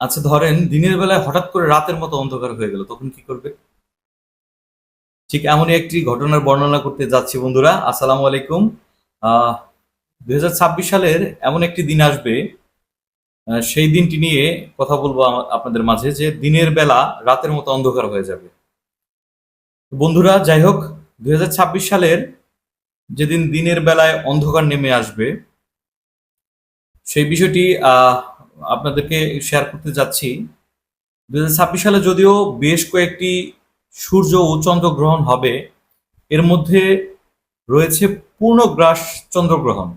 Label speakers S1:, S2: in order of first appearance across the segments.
S1: আচ্ছা, ধরেন দিনের বেলায় হঠাৎ করে রাতের মতো অন্ধকার হয়ে গেল, তখন কি করবে? ঠিক এমনই একটি ঘটনার বর্ণনা করতে যাচ্ছি বন্ধুরা। আসসালামু আলাইকুম। 2026 সালের এমন একটি দিন আসবে, সেই দিনটি নিয়ে কথা বলবো আপনাদের মাঝে, যে দিনের বেলা রাতের মতো অন্ধকার হয়ে যাবে। বন্ধুরা, যাই হোক, 2026 সালের যেদিন দিনের বেলায় অন্ধকার নেমে আসবে, সেই বিষয়টি আপনাদেরকে শেয়ার করতে যাচ্ছি। 2026 সালে যদিও বেশ কয়েকটি সূর্য ও চন্দ্রগ্রহণ হবে, এর মধ্যে রয়েছে পূর্ণগ্রাস চন্দ্রগ্রহণ।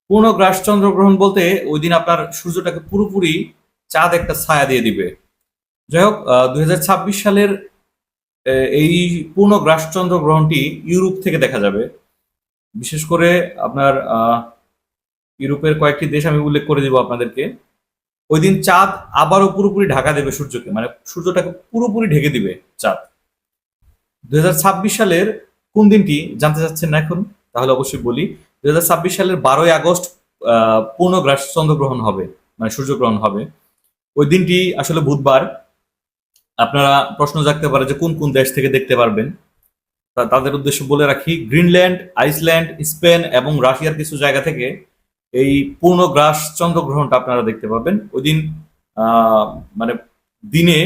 S1: পূর্ণগ্রাস চন্দ্রগ্রহণ বলতে ওই দিন আপনার সূর্যটাকে পুরোপুরি চাঁদ একটা ছায়া দিয়ে দিবে। যাই হোক, 2026 সালের এই পূর্ণগ্রাস চন্দ্রগ্রহণটি ইউরোপ থেকে দেখা যাবে। বিশেষ করে আপনার ইউরোপের কয়েকটি দেশ আমি উল্লেখ করে দিব আপনাদেরকে। ওই দিন চাঁদ আবারও পুরোপুরি ঢাকা দেবে সূর্যকে, মানে সূর্যটাকে পুরোপুরি ঢেকে দিবে চাঁদ। 2026 সালের কোন দিনটি জানতে চাচ্ছেন না এখন? তাহলে অবশ্যই বলি। 2026 সালের 12ই আগস্ট পূর্ণগ্রাস চন্দ্রগ্রহণ হবে, মানে সূর্যগ্রহণ হবে। ওই দিনটি আসলে বুধবার। আপনারা প্রশ্ন জাগতে পারে যে কোন কোন দেশ থেকে দেখতে পারবেন। তাদের উদ্দেশ্যে বলে রাখি, গ্রিনল্যান্ড, আইসল্যান্ড, স্পেন এবং রাশিয়ার কিছু জায়গা থেকে এই পূর্ণগ্রাস চন্দ্রগ্রহণটা আপনারা দেখতে পাবেন ওই দিন। আহ, মানে দিনে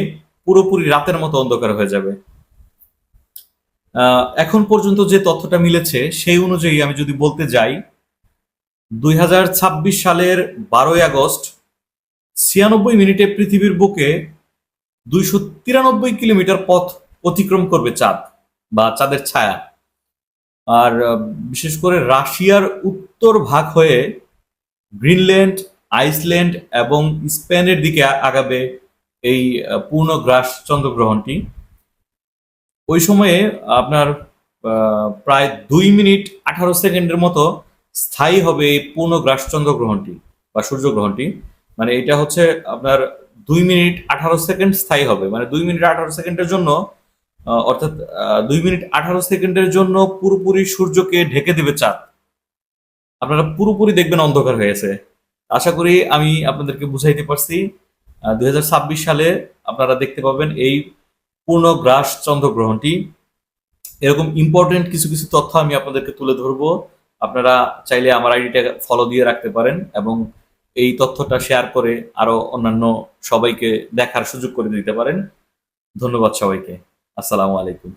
S1: পুরোপুরি রাতের মতো অন্ধকার হয়ে যাবে। এখন পর্যন্ত যে তথ্যটা মিলেছে সেই অনুযায়ী আমি যদি বলতে যাই, 2026 সালের 12ই আগস্ট 96 মিনিটে পৃথিবীর বুকে 293 কিলোমিটার পথ অতিক্রম করবে চাঁদ বা চাঁদের ছায়া। আর বিশেষ করে রাশিয়ার উত্তর ভাগ হয়ে গ্রিনল্যান্ড, আইসল্যান্ড এবং স্পেনের দিকে আগাবে এই পূর্ণগ্রাস চন্দ্রগ্রহণটি। ওই সময়ে আপনার প্রায় 2 মিনিট 18 সেকেন্ডের মতো স্থায়ী হবে এই পূর্ণগ্রাস চন্দ্রগ্রহণটি বা সূর্যগ্রহণটি। মানে এটা হচ্ছে আপনার 2 মিনিট 18 সেকেন্ড স্থায়ী হবে, মানে 2 মিনিট 18 সেকেন্ডের জন্য, অর্থাৎ 2 মিনিট 18 সেকেন্ডের জন্য পুরোপুরি সূর্যকে ঢেকে দেবে চাঁদ। আপনারা পুরোপুরি দেখবেন অন্ধকার হয়েছে। আশা করি আমি আপনাদেরকে বুঝাইতে পারছি। 2026 সালে আপনারা দেখতে পাবেন এই পূর্ণগ্রাস চন্দ্রগ্রহণটি। এরকম ইম্পর্টেন্ট কিছু কিছু তথ্য আমি আপনাদেরকে তুলে ধরবো। আপনারা চাইলে আমার আইডিটা ফলো দিয়ে রাখতে পারেন এবং এই তথ্যটা শেয়ার করে আরো অন্যান্য সবাইকে দেখার সুযোগ করে দিতে পারেন। ধন্যবাদ সবাইকে। আসসালামু আলাইকুম।